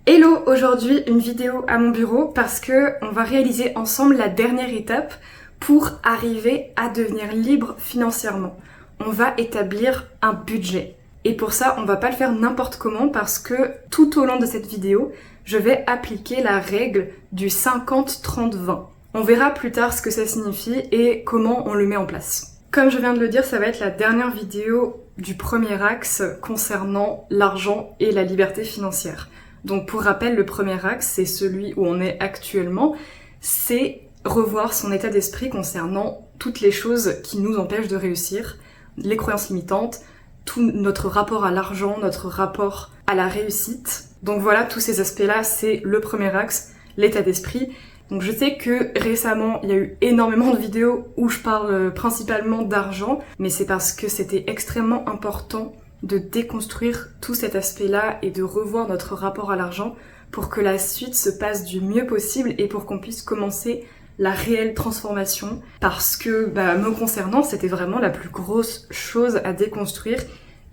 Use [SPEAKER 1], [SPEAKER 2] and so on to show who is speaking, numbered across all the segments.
[SPEAKER 1] Hello, aujourd'hui une vidéo à mon bureau parce que on va réaliser ensemble la dernière étape pour arriver à devenir libre financièrement. On va établir un budget. Et pour ça, on va pas le faire n'importe comment parce que tout au long de cette vidéo, je vais appliquer la règle du 50-30-20. On verra plus tard ce que ça signifie et comment on le met en place. Comme je viens de le dire, ça va être la dernière vidéo du premier axe concernant l'argent et la liberté financière. Donc pour rappel, le premier axe, c'est celui où on est actuellement, c'est revoir son état d'esprit concernant toutes les choses qui nous empêchent de réussir, les croyances limitantes, tout notre rapport à l'argent, notre rapport à la réussite. Donc voilà, tous ces aspects-là, c'est le premier axe, l'état d'esprit. Donc je sais que récemment, il y a eu énormément de vidéos où je parle principalement d'argent, mais c'est parce que c'était extrêmement important de déconstruire tout cet aspect-là et de revoir notre rapport à l'argent pour que la suite se passe du mieux possible et pour qu'on puisse commencer la réelle transformation. Parce que, me concernant, c'était vraiment la plus grosse chose à déconstruire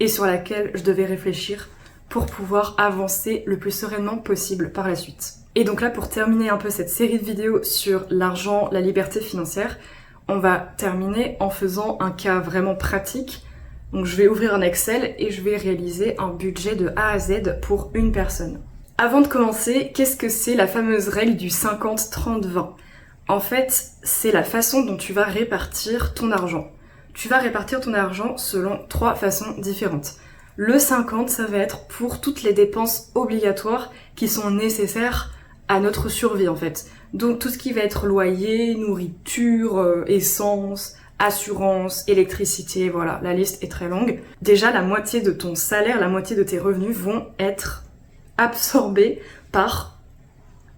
[SPEAKER 1] et sur laquelle je devais réfléchir pour pouvoir avancer le plus sereinement possible par la suite. Et donc là, pour terminer un peu cette série de vidéos sur l'argent, la liberté financière, on va terminer en faisant un cas vraiment pratique. Donc je vais ouvrir un Excel et je vais réaliser un budget de A à Z pour une personne. Avant de commencer, qu'est-ce que c'est la fameuse règle du 50-30-20 ? En fait, c'est la façon dont tu vas répartir ton argent. Tu vas répartir ton argent selon 3 façons différentes. Le 50, ça va être pour toutes les dépenses obligatoires qui sont nécessaires à notre survie en fait. Donc tout ce qui va être loyer, nourriture, essence, assurance, électricité, voilà, la liste est très longue. Déjà, la moitié de ton salaire, la moitié de tes revenus vont être absorbés par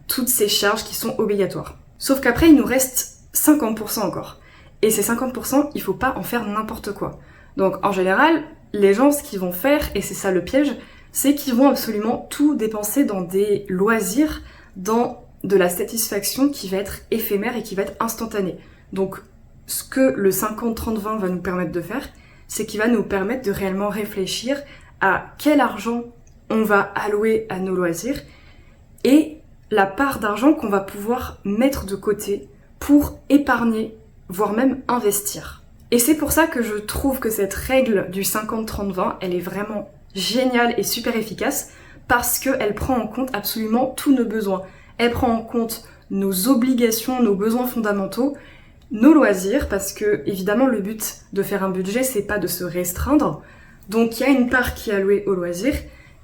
[SPEAKER 1] toutes ces charges qui sont obligatoires. Sauf qu'après, il nous reste 50% encore. Et ces 50%, il faut pas en faire n'importe quoi. Donc en général, les gens, ce qu'ils vont faire, et c'est ça le piège, c'est qu'ils vont absolument tout dépenser dans des loisirs, dans de la satisfaction qui va être éphémère et qui va être instantanée. Donc ce que le 50-30-20 va nous permettre de faire, c'est qu'il va nous permettre de réellement réfléchir à quel argent on va allouer à nos loisirs et la part d'argent qu'on va pouvoir mettre de côté pour épargner, voire même investir. Et c'est pour ça que je trouve que cette règle du 50-30-20, elle est vraiment géniale et super efficace parce qu'elle prend en compte absolument tous nos besoins. Elle prend en compte nos obligations, nos besoins fondamentaux, nos loisirs, parce que évidemment le but de faire un budget, c'est pas de se restreindre. Donc il y a une part qui est allouée aux loisirs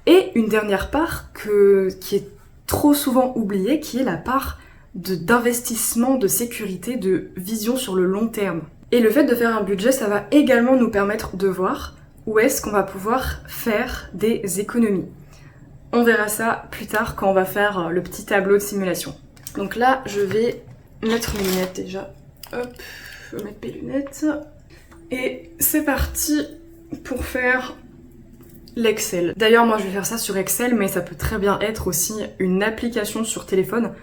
[SPEAKER 1] et une dernière part qui est trop souvent oubliée, qui est la part d'investissement, de sécurité, de vision sur le long terme. Et le fait de faire un budget, ça va également nous permettre de voir où est-ce qu'on va pouvoir faire des économies. On verra ça plus tard quand on va faire le petit tableau de simulation. Donc là, je vais mettre mes lunettes déjà. Hop, je vais mettre mes lunettes. Et c'est parti pour faire l'Excel. D'ailleurs, moi je vais faire ça sur Excel, mais ça peut très bien être aussi une application sur téléphone.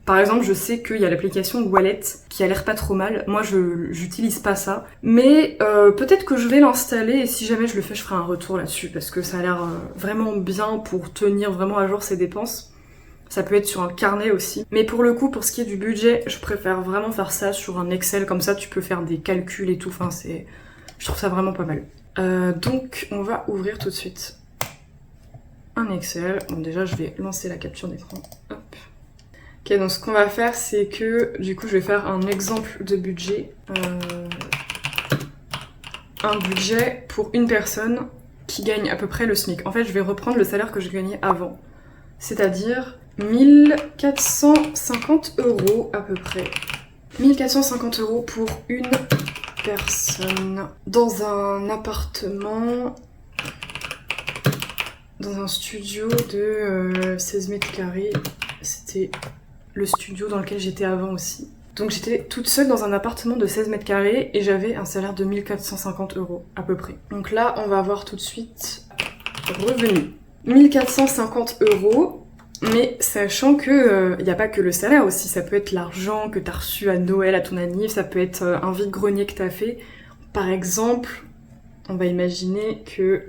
[SPEAKER 1] Par exemple, je sais qu'il y a l'application Wallet qui a l'air pas trop mal. Moi, j'utilise pas ça. Mais peut-être que je vais l'installer et si jamais je le fais, je ferai un retour là-dessus parce que ça a l'air vraiment bien pour tenir vraiment à jour ses dépenses. Ça peut être sur un carnet aussi. Mais pour le coup, pour ce qui est du budget, je préfère vraiment faire ça sur un Excel. Comme ça, tu peux faire des calculs et tout. Enfin, je trouve ça vraiment pas mal. Donc, on va ouvrir tout de suite un Excel. Bon, déjà, je vais lancer la capture d'écran. Hop. Ok, donc ce qu'on va faire, c'est que du coup, je vais faire un exemple de budget. Un budget pour une personne qui gagne à peu près le SMIC. En fait, je vais reprendre le salaire que je gagnais avant. C'est-à-dire 1450 € à peu près. 1450 € pour une personne. Dans un appartement, dans un studio de 16 mètres carrés. C'était le studio dans lequel j'étais avant aussi. Donc j'étais toute seule dans un appartement de 16 mètres carrés et j'avais un salaire de 1450 € à peu près. Donc là, on va voir tout de suite revenu. 1450 €, mais sachant que y a pas que le salaire aussi, ça peut être l'argent que t'as reçu à Noël, à ton anniv, ça peut être un vide-grenier que t'as fait. Par exemple, on va imaginer que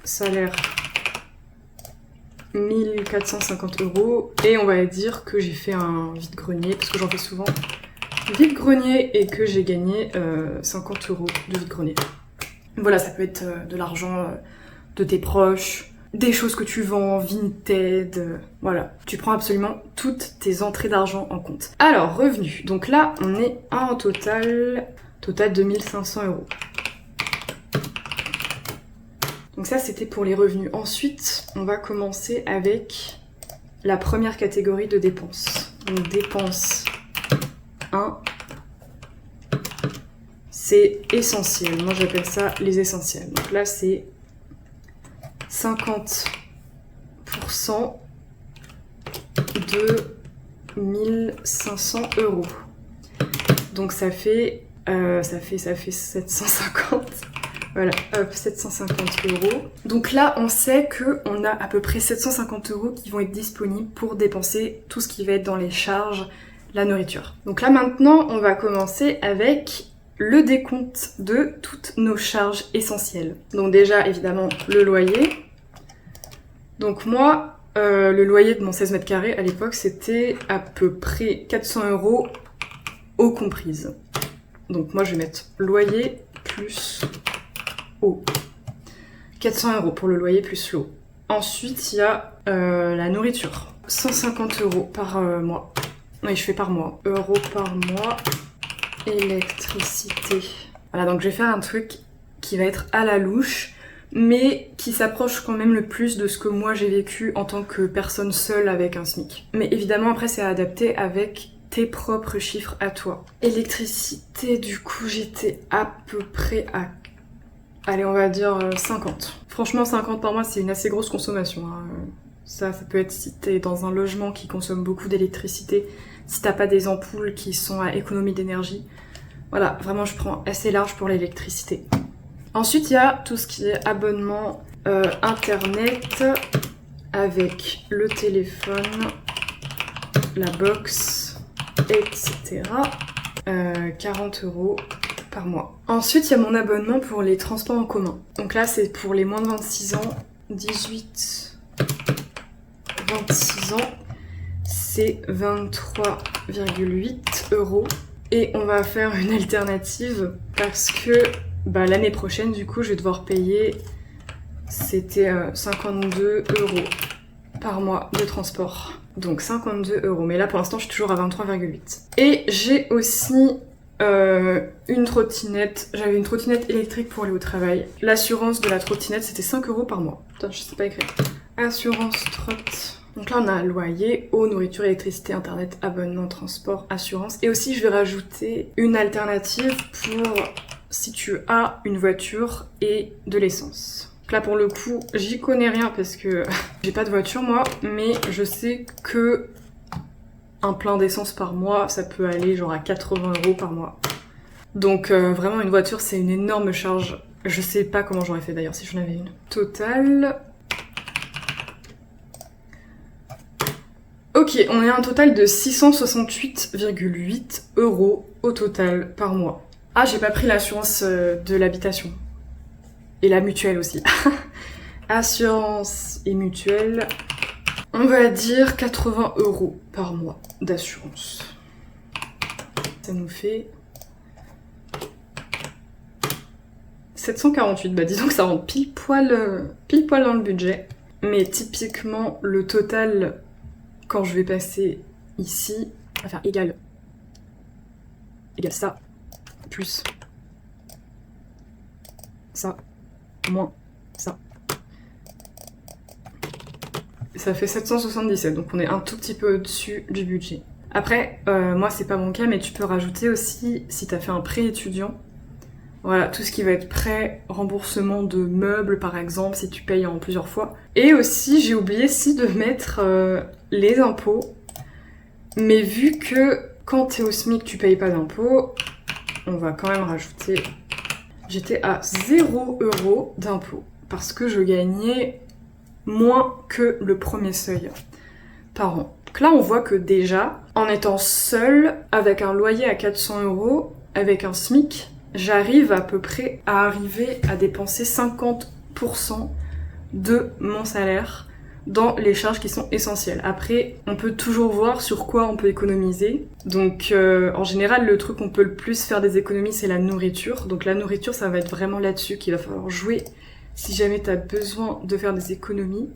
[SPEAKER 1] salaire 1450 € et on va dire que j'ai fait un vide-grenier, parce que j'en fais souvent, vide-grenier, et que j'ai gagné 50 € de vide-grenier. Voilà, ça peut être de l'argent de tes proches, des choses que tu vends, Vinted, voilà. Tu prends absolument toutes tes entrées d'argent en compte. Alors, revenus. Donc là, on est à un total de 1500 €. Donc ça, c'était pour les revenus. Ensuite, on va commencer avec la première catégorie de dépenses. Donc dépenses 1, c'est essentiel. Moi, j'appelle ça les essentiels. Donc là, c'est 50% de 1500 €. Donc ça fait 750. Voilà, hop, 750 €. Donc là, on sait qu'on a à peu près 750 € qui vont être disponibles pour dépenser tout ce qui va être dans les charges, la nourriture. Donc là, maintenant, on va commencer avec le décompte de toutes nos charges essentielles. Donc déjà, évidemment, le loyer. Donc moi, le loyer de mon 16 mètres carrés à l'époque, c'était à peu près 400 € eau comprise. Donc moi, je vais mettre loyer plus eau. 400 € pour le loyer plus l'eau. Ensuite, il y a la nourriture. 150 € par mois. Oui, je fais par mois. Euros par mois. Électricité. Voilà, donc je vais faire un truc qui va être à la louche, mais qui s'approche quand même le plus de ce que moi j'ai vécu en tant que personne seule avec un SMIC. Mais évidemment, après, c'est à adapter avec tes propres chiffres à toi. Électricité, du coup, j'étais à peu près à... Allez, on va dire 50. Franchement, 50 par mois, c'est une assez grosse consommation. Hein. Ça peut être si t'es dans un logement qui consomme beaucoup d'électricité, si t'as pas des ampoules qui sont à économie d'énergie. Voilà, vraiment, je prends assez large pour l'électricité. Ensuite, il y a tout ce qui est abonnement internet avec le téléphone, la box, etc. 40 € par mois. Ensuite, il y a mon abonnement pour les transports en commun. Donc là, c'est pour les moins de 26 ans, 18, 26 ans, c'est 23,8 €. Et on va faire une alternative parce que l'année prochaine, du coup, je vais devoir payer, c'était 52 € par mois de transport. Donc 52 €. Mais là, pour l'instant, je suis toujours à 23,8. Et j'ai aussi une trottinette. J'avais une trottinette électrique pour aller au travail. L'assurance de la trottinette, c'était 5 € par mois. Putain, je sais pas écrire. Assurance trotte. Donc là, on a loyer, eau, nourriture, électricité, internet, abonnement, transport, assurance. Et aussi, je vais rajouter une alternative pour si tu as une voiture et de l'essence. Donc là, pour le coup, j'y connais rien parce que j'ai pas de voiture, moi, mais je sais que un plein d'essence par mois, ça peut aller genre à 80 € par mois. Donc vraiment, une voiture, c'est une énorme charge. Je sais pas comment j'aurais fait d'ailleurs si j'en avais une. Total... Ok, on est à un total de 668,8 € au total par mois. Ah, j'ai pas pris l'assurance de l'habitation. Et la mutuelle aussi. Assurance et mutuelle, on va dire 80 € par mois d'assurance. Ça nous fait 748. Bah disons que ça rentre pile poil dans le budget. Mais typiquement, le total... Quand je vais passer ici, on va faire égal ça, plus ça, moins ça. Ça fait 777, donc on est un tout petit peu au-dessus du budget. Après, moi c'est pas mon cas, mais tu peux rajouter aussi, si t'as fait un prêt étudiant, voilà, tout ce qui va être prêt, remboursement de meubles par exemple, si tu payes en plusieurs fois. Et aussi, j'ai oublié de mettre les impôts. Mais vu que quand t'es au SMIC, tu payes pas d'impôts, on va quand même rajouter... J'étais à 0 € d'impôts parce que je gagnais moins que le premier seuil par an. Donc là, on voit que déjà, en étant seule, avec un loyer à 400 €, avec un SMIC, j'arrive à peu près à arriver à dépenser 50% de mon salaire dans les charges qui sont essentielles. Après, on peut toujours voir sur quoi on peut économiser. Donc en général, le truc qu'on peut le plus faire des économies, c'est la nourriture. Donc la nourriture, ça va être vraiment là-dessus qu'il va falloir jouer si jamais t'as besoin de faire des économies.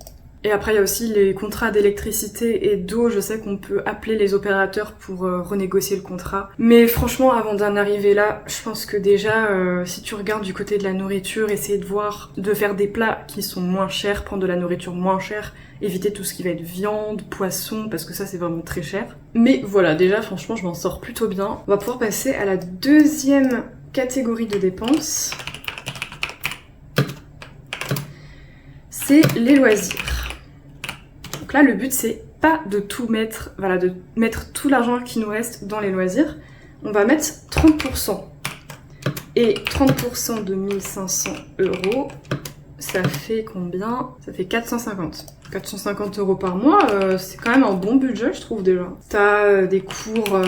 [SPEAKER 1] Et après, il y a aussi les contrats d'électricité et d'eau. Je sais qu'on peut appeler les opérateurs pour renégocier le contrat. Mais franchement, avant d'en arriver là, je pense que déjà, si tu regardes du côté de la nourriture, essayer de voir, de faire des plats qui sont moins chers, prendre de la nourriture moins chère, éviter tout ce qui va être viande, poisson, parce que ça, c'est vraiment très cher. Mais voilà, déjà, franchement, je m'en sors plutôt bien. On va pouvoir passer à la deuxième catégorie de dépenses. C'est les loisirs. Donc là, le but, c'est pas de tout mettre, voilà, de mettre tout l'argent qui nous reste dans les loisirs. On va mettre 30%. Et 30% de 1500 €, ça fait combien? Ça fait 450. 450 € par mois, c'est quand même un bon budget, je trouve, déjà. T'as des cours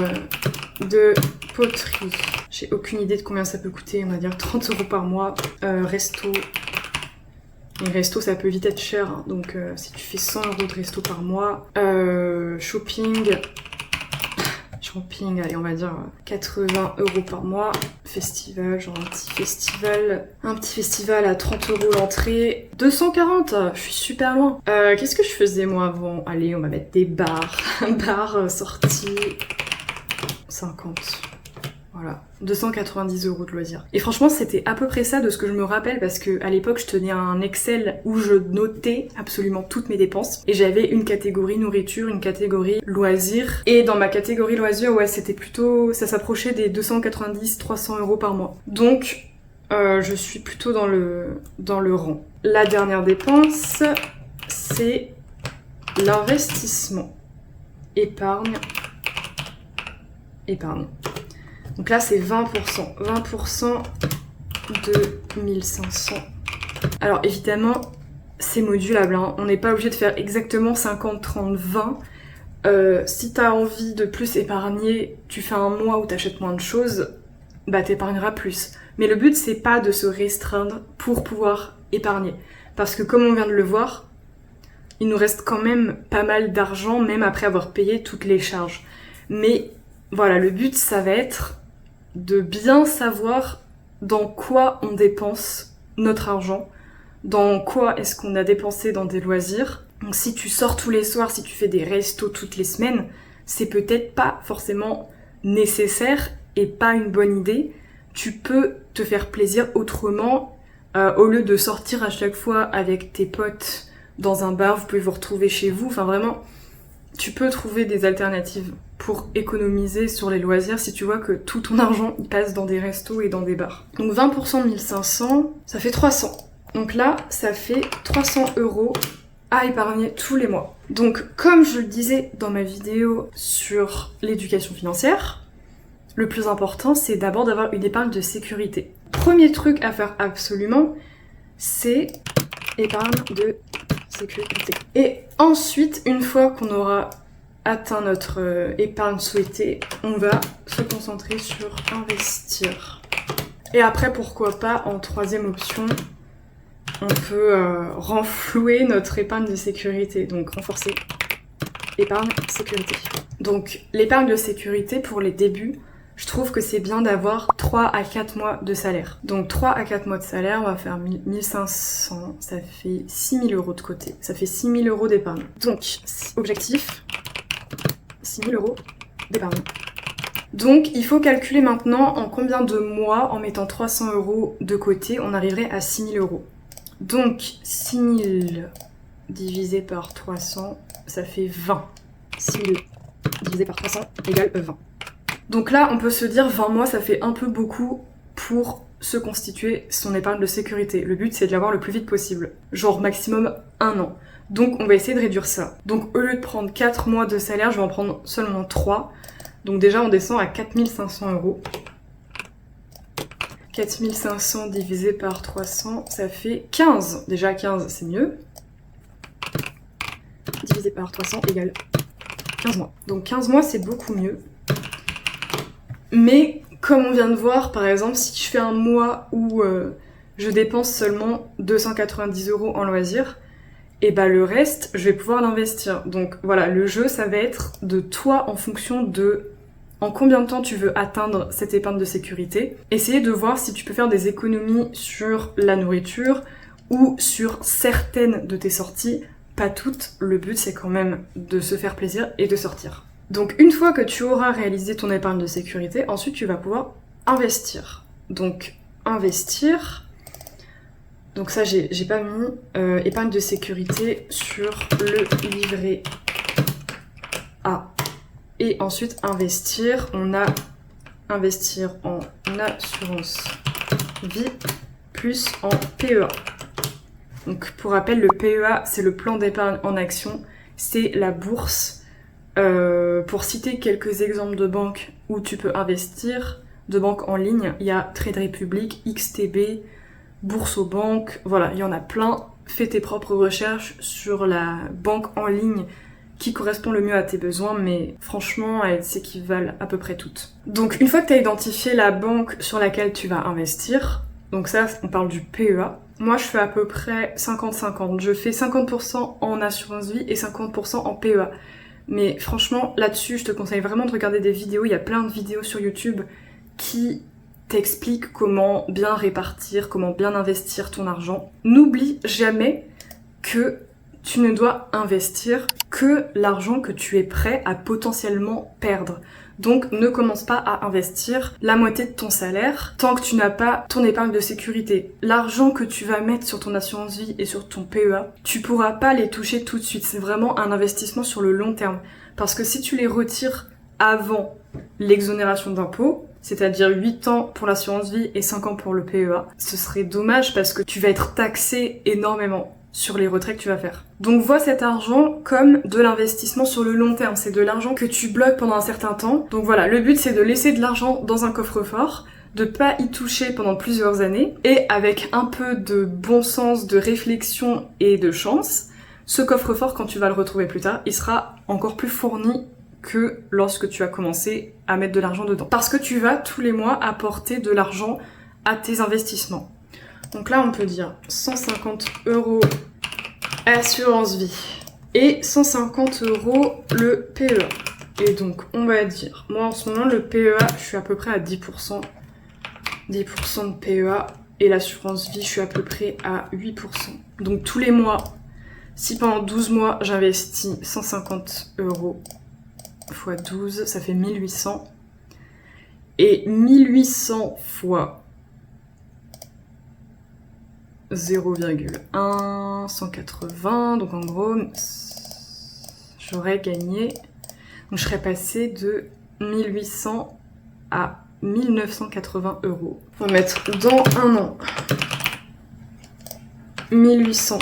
[SPEAKER 1] de poterie. J'ai aucune idée de combien ça peut coûter, on va dire 30 € par mois. Resto. Les restos, ça peut vite être cher, hein. Donc si tu fais 100 € de resto par mois, shopping, allez, on va dire 80 € par mois, festival, genre un petit festival à 30 € l'entrée, 240, je suis super loin. Qu'est-ce que je faisais moi avant? Allez, on va mettre des bars, sortie, 50. Voilà, 290 € de loisirs. Et franchement, c'était à peu près ça de ce que je me rappelle parce que à l'époque, je tenais un Excel où je notais absolument toutes mes dépenses. Et j'avais une catégorie nourriture, une catégorie loisirs. Et dans ma catégorie loisirs, ouais, c'était plutôt... ça s'approchait des 290-300 € par mois. Donc, je suis plutôt dans le rang. La dernière dépense, c'est l'investissement. Épargne. Donc là, c'est 20%. 20% de 1500. Alors évidemment, c'est modulable, hein. On n'est pas obligé de faire exactement 50, 30, 20. Si t'as envie de plus épargner, tu fais un mois où t'achètes moins de choses, bah t'épargneras plus. Mais le but, c'est pas de se restreindre pour pouvoir épargner. Parce que comme on vient de le voir, il nous reste quand même pas mal d'argent, même après avoir payé toutes les charges. Mais voilà, le but, ça va être de bien savoir dans quoi on dépense notre argent, dans quoi est-ce qu'on a dépensé dans des loisirs. Donc si tu sors tous les soirs, si tu fais des restos toutes les semaines, c'est peut-être pas forcément nécessaire et pas une bonne idée. Tu peux te faire plaisir autrement, au lieu de sortir à chaque fois avec tes potes dans un bar, vous pouvez vous retrouver chez vous, enfin vraiment, tu peux trouver des alternatives pour économiser sur les loisirs si tu vois que tout ton argent il passe dans des restos et dans des bars. Donc 20% de 1500, ça fait 300. Donc là, ça fait 300 € à épargner tous les mois. Donc comme je le disais dans ma vidéo sur l'éducation financière, le plus important c'est d'abord d'avoir une épargne de sécurité. Premier truc à faire absolument, c'est épargne de sécurité. Et ensuite, une fois qu'on aura atteint notre épargne souhaitée, on va se concentrer sur investir. Et après, pourquoi pas, en troisième option, on peut renflouer notre épargne de sécurité, donc renforcer épargne sécurité. Donc l'épargne de sécurité pour les débuts, je trouve que c'est bien d'avoir 3 à 4 mois de salaire. Donc 3 à 4 mois de salaire, on va faire 1500, ça fait 6000 € de côté. Ça fait 6000 € d'épargne. Donc, objectif, 6000 € d'épargne. Donc il faut calculer maintenant en combien de mois, en mettant 300 € de côté, on arriverait à 6000 €. Donc 6000 divisé par 300, ça fait 20. 6000 divisé par 300 égale 20. Donc là, on peut se dire 20 mois, ça fait un peu beaucoup pour se constituer son épargne de sécurité. Le but, c'est de l'avoir le plus vite possible. Genre maximum 1 an. Donc on va essayer de réduire ça. Donc au lieu de prendre 4 mois de salaire, je vais en prendre seulement 3. Donc déjà, on descend à 4500 €. 4500 divisé par 300, ça fait 15. Déjà 15, c'est mieux. Divisé par 300 égale 15 mois. Donc 15 mois, c'est beaucoup mieux. Mais comme on vient de voir, par exemple, si je fais un mois où je dépense seulement 290 € en loisirs, et bah le reste, je vais pouvoir l'investir. Donc voilà, le jeu, ça va être de toi en fonction de en combien de temps tu veux atteindre cette épargne de sécurité. Essayez de voir si tu peux faire des économies sur la nourriture ou sur certaines de tes sorties. Pas toutes, le but c'est quand même de se faire plaisir et de sortir. Donc une fois que tu auras réalisé ton épargne de sécurité, ensuite tu vas pouvoir investir. Donc investir, donc ça j'ai pas mis épargne de sécurité sur le livret A. Et ensuite investir, on a investir en assurance vie plus en PEA. Donc pour rappel, le PEA c'est le plan d'épargne en action, c'est la bourse. Pour citer quelques exemples de banques où tu peux investir, de banques en ligne, il y a Trade Republic, XTB, Bourse aux banques, voilà, il y en a plein. Fais tes propres recherches sur la banque en ligne qui correspond le mieux à tes besoins, mais franchement, elles s'équivalent à peu près toutes. Donc une fois que tu as identifié la banque sur laquelle tu vas investir, donc ça, on parle du PEA, moi je fais à peu près 50-50. Je fais 50% en assurance vie et 50% en PEA. Mais franchement, là-dessus, je te conseille vraiment de regarder des vidéos. Il y a plein de vidéos sur YouTube qui t'expliquent comment bien répartir, comment bien investir ton argent. N'oublie jamais que tu ne dois investir que l'argent que tu es prêt à potentiellement perdre. Donc ne commence pas à investir la moitié de ton salaire tant que tu n'as pas ton épargne de sécurité. L'argent que tu vas mettre sur ton assurance vie et sur ton PEA, tu pourras pas les toucher tout de suite. C'est vraiment un investissement sur le long terme. Parce que si tu les retires avant l'exonération d'impôts, c'est-à-dire 8 ans pour l'assurance vie et 5 ans pour le PEA, ce serait dommage parce que tu vas être taxé énormément sur les retraits que tu vas faire. Donc vois cet argent comme de l'investissement sur le long terme, c'est de l'argent que tu bloques pendant un certain temps. Donc voilà, le but c'est de laisser de l'argent dans un coffre-fort, de pas y toucher pendant plusieurs années, et avec un peu de bon sens, de réflexion et de chance, ce coffre-fort, quand tu vas le retrouver plus tard, il sera encore plus fourni que lorsque tu as commencé à mettre de l'argent dedans. Parce que tu vas tous les mois apporter de l'argent à tes investissements. Donc là, on peut dire 150 € assurance vie et 150 € le PEA. Et donc, on va dire, moi en ce moment, le PEA, je suis à peu près à 10%. 10% de PEA et l'assurance vie, je suis à peu près à 8%. Donc tous les mois, si pendant 12 mois, j'investis 150 € x 12, ça fait 1800. Et 1800 fois 0,1, 180, donc en gros, j'aurais gagné, donc je serais passée de 1800 à 1980 €. On va mettre dans un an 1800,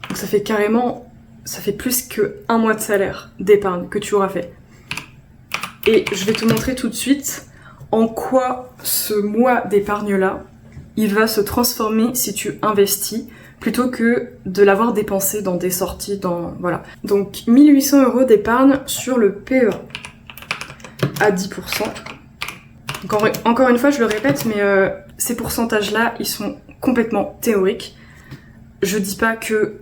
[SPEAKER 1] donc ça fait carrément, ça fait plus que un mois de salaire d'épargne que tu auras fait. Et je vais te montrer tout de suite en quoi ce mois d'épargne là il va se transformer si tu investis plutôt que de l'avoir dépensé dans des sorties, dans voilà. Donc 1800 € d'épargne sur le PEA à 10%. Encore une fois, je le répète, mais ces pourcentages-là, ils sont complètement théoriques. Je dis pas que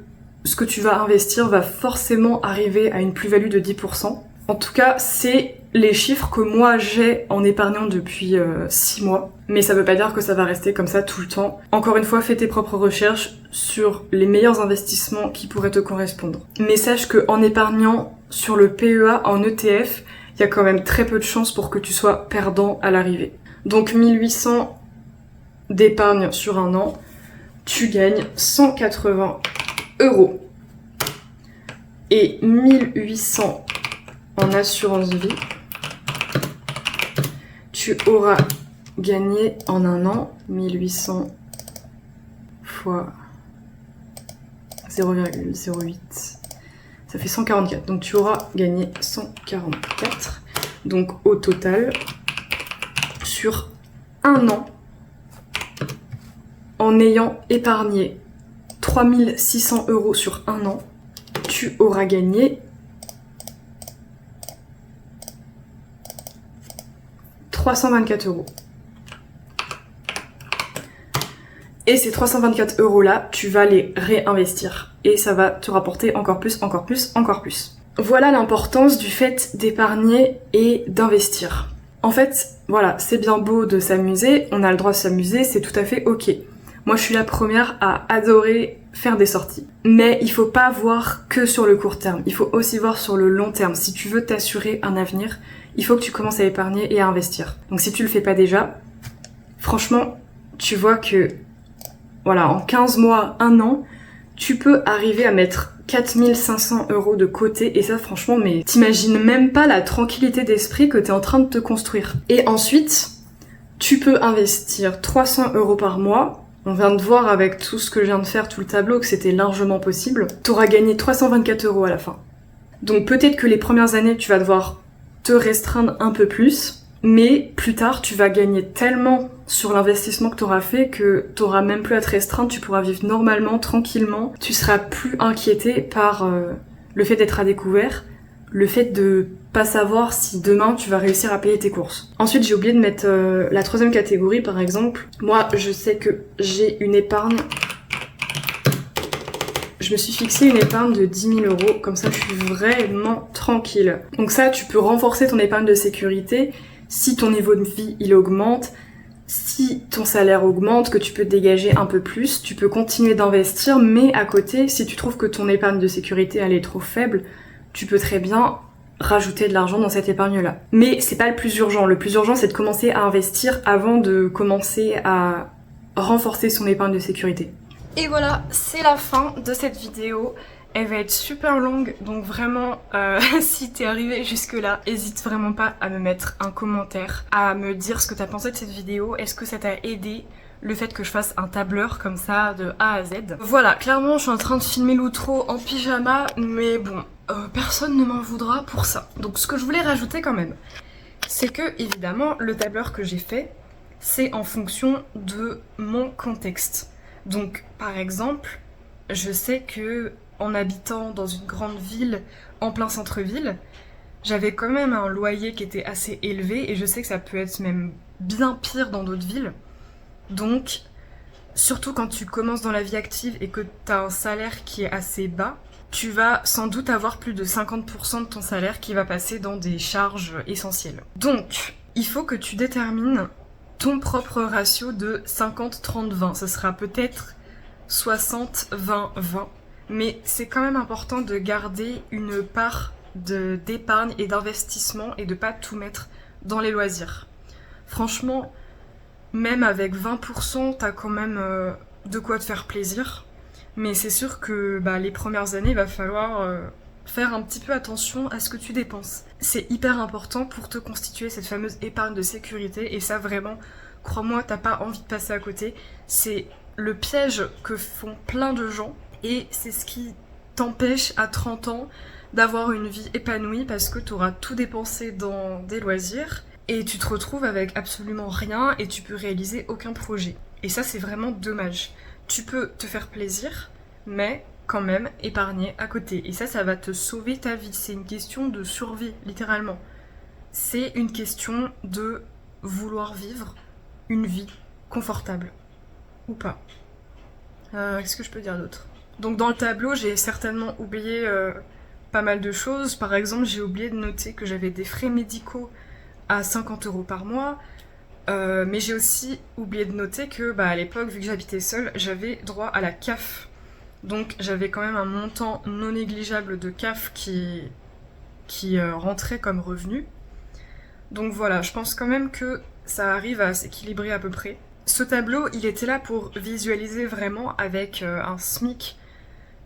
[SPEAKER 1] ce que tu vas investir va forcément arriver à une plus-value de 10%. En tout cas, c'est les chiffres que moi j'ai en épargnant depuis 6 mois. Mais ça veut pas dire que ça va rester comme ça tout le temps. Encore une fois, fais tes propres recherches sur les meilleurs investissements qui pourraient te correspondre. Mais sache que en épargnant sur le PEA en ETF, il y a quand même très peu de chances pour que tu sois perdant à l'arrivée. Donc 1800 d'épargne sur un an, tu gagnes 180 €. Et 1800 en assurance vie, tu auras gagné en un an 1800 fois 0,08, ça fait 144. Donc tu auras gagné 144. Donc au total, sur un an, en ayant épargné 3600 € sur un an, tu auras gagné 324 €. Et ces 324 € là, tu vas les réinvestir. Et ça va te rapporter encore plus, encore plus, encore plus. Voilà l'importance du fait d'épargner et d'investir. En fait, voilà, c'est bien beau de s'amuser, on a le droit de s'amuser, c'est tout à fait ok. Moi, je suis la première à adorer faire des sorties. Mais il faut pas voir que sur le court terme, il faut aussi voir sur le long terme. Si tu veux t'assurer un avenir, il faut que tu commences à épargner et à investir. Donc si tu le fais pas déjà, franchement, tu vois que, voilà, en 15 mois, 1 an, tu peux arriver à mettre 4500 € de côté, et ça franchement, mais t'imagines même pas la tranquillité d'esprit que t'es en train de te construire. Et ensuite, tu peux investir 300 € par mois. On vient de voir avec tout ce que je viens de faire, tout le tableau, que c'était largement possible. T'auras gagné 324 € à la fin. Donc peut-être que les premières années, tu vas devoir te restreindre un peu plus, mais plus tard, tu vas gagner tellement sur l'investissement que t'auras fait que t'auras même plus à te restreindre, tu pourras vivre normalement, tranquillement. Tu seras plus inquiété par le fait d'être à découvert, le fait de pas savoir si demain tu vas réussir à payer tes courses. Ensuite, j'ai oublié de mettre la troisième catégorie, par exemple. Moi, je sais que j'ai une épargne. Je me suis fixé une épargne de 10 000 €, comme ça je suis vraiment tranquille. Donc ça, tu peux renforcer ton épargne de sécurité si ton niveau de vie il augmente, si ton salaire augmente, que tu peux te dégager un peu plus, tu peux continuer d'investir, mais à côté, si tu trouves que ton épargne de sécurité elle est trop faible, tu peux très bien rajouter de l'argent dans cette épargne-là. Mais c'est pas le plus urgent. Le plus urgent, c'est de commencer à investir avant de commencer à renforcer son épargne de sécurité. Et voilà, c'est la fin de cette vidéo. Elle va être super longue, donc vraiment, si t'es arrivé jusque là, hésite vraiment pas à me mettre un commentaire, à me dire ce que t'as pensé de cette vidéo. Est-ce que ça t'a aidé, le fait que je fasse un tableur comme ça de A à Z? Voilà, clairement je suis en train de filmer l'outro en pyjama, mais bon, personne ne m'en voudra pour ça. Donc ce que je voulais rajouter quand même, c'est que évidemment le tableur que j'ai fait, c'est en fonction de mon contexte. Donc par exemple, je sais que en habitant dans une grande ville, en plein centre-ville, j'avais quand même un loyer qui était assez élevé, et je sais que ça peut être même bien pire dans d'autres villes. Donc, surtout quand tu commences dans la vie active et que tu as un salaire qui est assez bas, tu vas sans doute avoir plus de 50% de ton salaire qui va passer dans des charges essentielles. Donc, il faut que tu détermines ton propre ratio de 50-30-20. Ce sera peut-être 60-20-20. Mais c'est quand même important de garder une part d'épargne et d'investissement et de pas tout mettre dans les loisirs. Franchement, même avec 20%, t'as quand même de quoi te faire plaisir. Mais c'est sûr que les premières années, il va falloir faire un petit peu attention à ce que tu dépenses. C'est hyper important pour te constituer cette fameuse épargne de sécurité, et ça vraiment, crois-moi, t'as pas envie de passer à côté. C'est le piège que font plein de gens. Et c'est ce qui t'empêche à 30 ans d'avoir une vie épanouie, parce que tu auras tout dépensé dans des loisirs et tu te retrouves avec absolument rien et tu peux réaliser aucun projet. Et ça, c'est vraiment dommage. Tu peux te faire plaisir, mais quand même épargner à côté. Et ça va te sauver ta vie. C'est une question de survie, littéralement. C'est une question de vouloir vivre une vie confortable. Ou pas. Qu'est-ce que je peux dire d'autre ? Donc dans le tableau, j'ai certainement oublié pas mal de choses. Par exemple, j'ai oublié de noter que j'avais des frais médicaux à 50 € par mois. Mais j'ai aussi oublié de noter que à l'époque, vu que j'habitais seule, j'avais droit à la CAF. Donc j'avais quand même un montant non négligeable de CAF qui rentrait comme revenu. Donc voilà, je pense quand même que ça arrive à s'équilibrer à peu près. Ce tableau, il était là pour visualiser vraiment avec un SMIC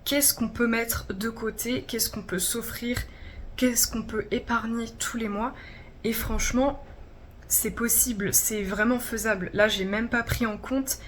[SPEAKER 1] qu'est-ce qu'on peut mettre de côté, qu'est-ce qu'on peut s'offrir, qu'est-ce qu'on peut épargner tous les mois. Et franchement, c'est possible, c'est vraiment faisable. Là, j'ai même pas pris en compte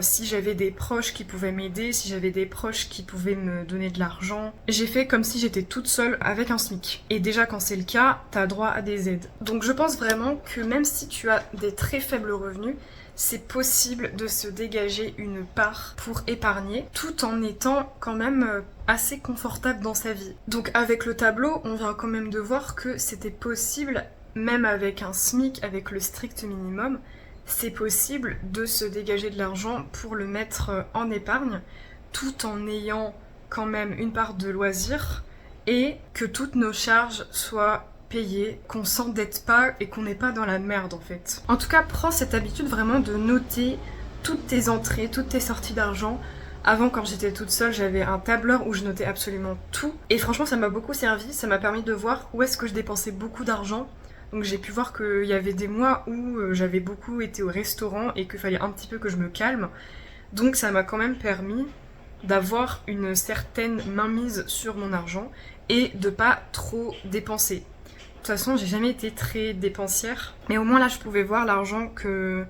[SPEAKER 1] si j'avais des proches qui pouvaient m'aider, si j'avais des proches qui pouvaient me donner de l'argent. J'ai fait comme si j'étais toute seule avec un SMIC. Et déjà, quand c'est le cas, t'as droit à des aides. Donc je pense vraiment que même si tu as des très faibles revenus, c'est possible de se dégager une part pour épargner, tout en étant quand même assez confortable dans sa vie. Donc avec le tableau, on vient quand même de voir que c'était possible, même avec un SMIC, avec le strict minimum, c'est possible de se dégager de l'argent pour le mettre en épargne, tout en ayant quand même une part de loisir et que toutes nos charges soient payées, qu'on s'endette pas et qu'on n'est pas dans la merde en fait. En tout cas, prends cette habitude vraiment de noter toutes tes entrées, toutes tes sorties d'argent. Avant, quand j'étais toute seule, j'avais un tableur où je notais absolument tout. Et franchement, ça m'a beaucoup servi, ça m'a permis de voir où est-ce que je dépensais beaucoup d'argent. Donc j'ai pu voir qu'il y avait des mois où j'avais beaucoup été au restaurant et qu'il fallait un petit peu que je me calme. Donc ça m'a quand même permis d'avoir une certaine mainmise sur mon argent et de pas trop dépenser. De toute façon, j'ai jamais été très dépensière, mais au moins là, je pouvais voir l'argent que...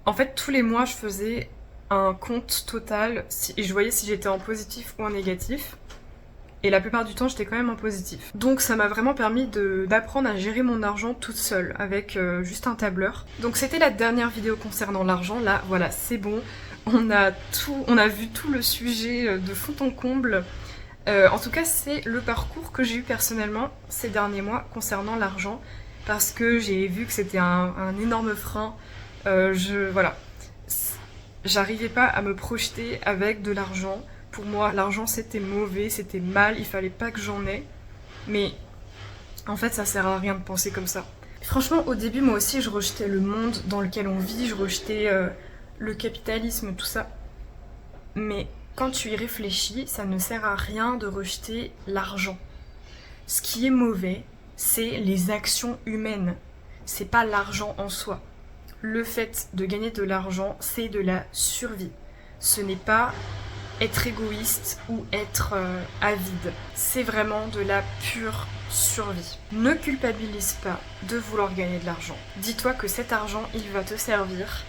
[SPEAKER 1] En fait, tous les mois, je faisais un compte total et je voyais si j'étais en positif ou en négatif. Et la plupart du temps, j'étais quand même en positif. Donc ça m'a vraiment permis d'apprendre à gérer mon argent toute seule, avec juste un tableur. Donc c'était la dernière vidéo concernant l'argent. Là, voilà, c'est bon. On a vu tout le sujet de fond en comble. En tout cas, c'est le parcours que j'ai eu personnellement ces derniers mois concernant l'argent. Parce que j'ai vu que c'était un énorme frein. Voilà. J'arrivais pas à me projeter avec de l'argent. Pour moi, l'argent c'était mauvais, c'était mal, il fallait pas que j'en ai. Mais en fait, ça sert à rien de penser comme ça. Franchement, au début, moi aussi, je rejetais le monde dans lequel on vit, je rejetais le capitalisme, tout ça. Mais quand tu y réfléchis, ça ne sert à rien de rejeter l'argent. Ce qui est mauvais, c'est les actions humaines. C'est pas l'argent en soi. Le fait de gagner de l'argent, c'est de la survie. Ce n'est pas être égoïste ou être avide. C'est vraiment de la pure survie. Ne culpabilise pas de vouloir gagner de l'argent. Dis-toi que cet argent, il va te servir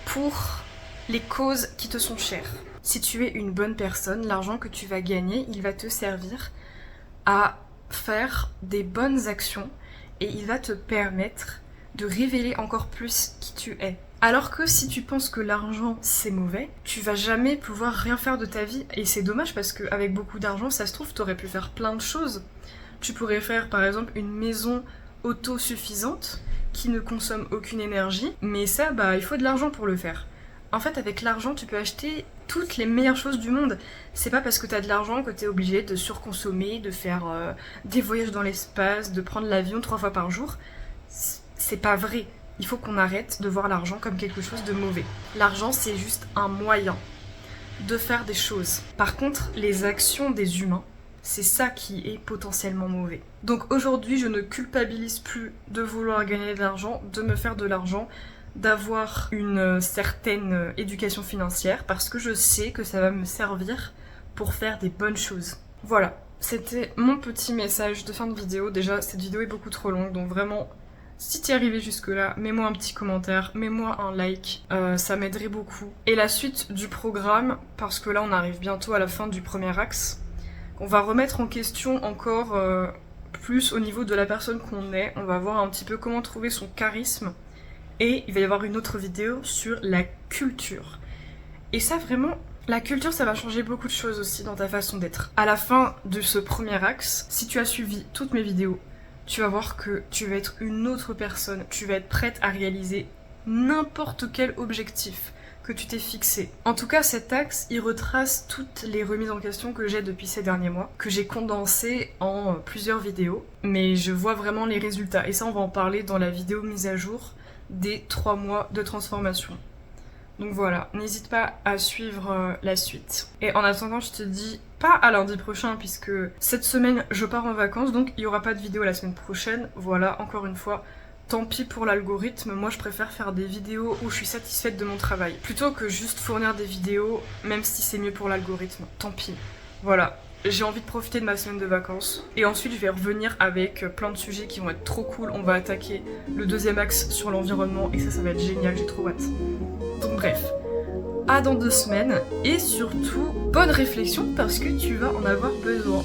[SPEAKER 1] pour les causes qui te sont chères. Si tu es une bonne personne, l'argent que tu vas gagner, il va te servir à faire des bonnes actions et il va te permettre de révéler encore plus qui tu es. Alors que si tu penses que l'argent c'est mauvais, tu vas jamais pouvoir rien faire de ta vie. Et c'est dommage parce qu'avec beaucoup d'argent, ça se trouve, t'aurais pu faire plein de choses. Tu pourrais faire par exemple une maison autosuffisante qui ne consomme aucune énergie. Mais ça, il faut de l'argent pour le faire. En fait, avec l'argent, tu peux acheter toutes les meilleures choses du monde. C'est pas parce que t'as de l'argent que t'es obligé de surconsommer, de faire des voyages dans l'espace, de prendre l'avion 3 fois par jour. C'est pas vrai. Il faut qu'on arrête de voir l'argent comme quelque chose de mauvais. L'argent, c'est juste un moyen de faire des choses. Par contre, les actions des humains, c'est ça qui est potentiellement mauvais. Donc aujourd'hui, je ne culpabilise plus de vouloir gagner de l'argent, de me faire de l'argent, d'avoir une certaine éducation financière, parce que je sais que ça va me servir pour faire des bonnes choses. Voilà, c'était mon petit message de fin de vidéo. Déjà, cette vidéo est beaucoup trop longue, donc vraiment... Si t'es arrivé jusque là, mets-moi un petit commentaire, mets-moi un like, ça m'aiderait beaucoup. Et la suite du programme, parce que là on arrive bientôt à la fin du premier axe, on va remettre en question encore plus au niveau de la personne qu'on est, on va voir un petit peu comment trouver son charisme, et il va y avoir une autre vidéo sur la culture. Et ça vraiment, la culture ça va changer beaucoup de choses aussi dans ta façon d'être. À la fin de ce premier axe, si tu as suivi toutes mes vidéos, tu vas voir que tu vas être une autre personne, tu vas être prête à réaliser n'importe quel objectif que tu t'es fixé. En tout cas, cet axe, il retrace toutes les remises en question que j'ai depuis ces derniers mois, que j'ai condensées en plusieurs vidéos, mais je vois vraiment les résultats. Et ça, on va en parler dans la vidéo mise à jour des 3 mois de transformation. Donc voilà, n'hésite pas à suivre la suite. Et en attendant, je te dis pas à lundi prochain puisque cette semaine je pars en vacances, donc il y aura pas de vidéo la semaine prochaine. Voilà, encore une fois, tant pis pour l'algorithme, moi je préfère faire des vidéos où je suis satisfaite de mon travail, plutôt que juste fournir des vidéos, même si c'est mieux pour l'algorithme. Tant pis. Voilà. J'ai envie de profiter de ma semaine de vacances. Et ensuite, je vais revenir avec plein de sujets qui vont être trop cool. On va attaquer le deuxième axe sur l'environnement et ça va être génial, j'ai trop hâte. Donc bref, à dans 2 semaines et surtout, bonne réflexion parce que tu vas en avoir besoin.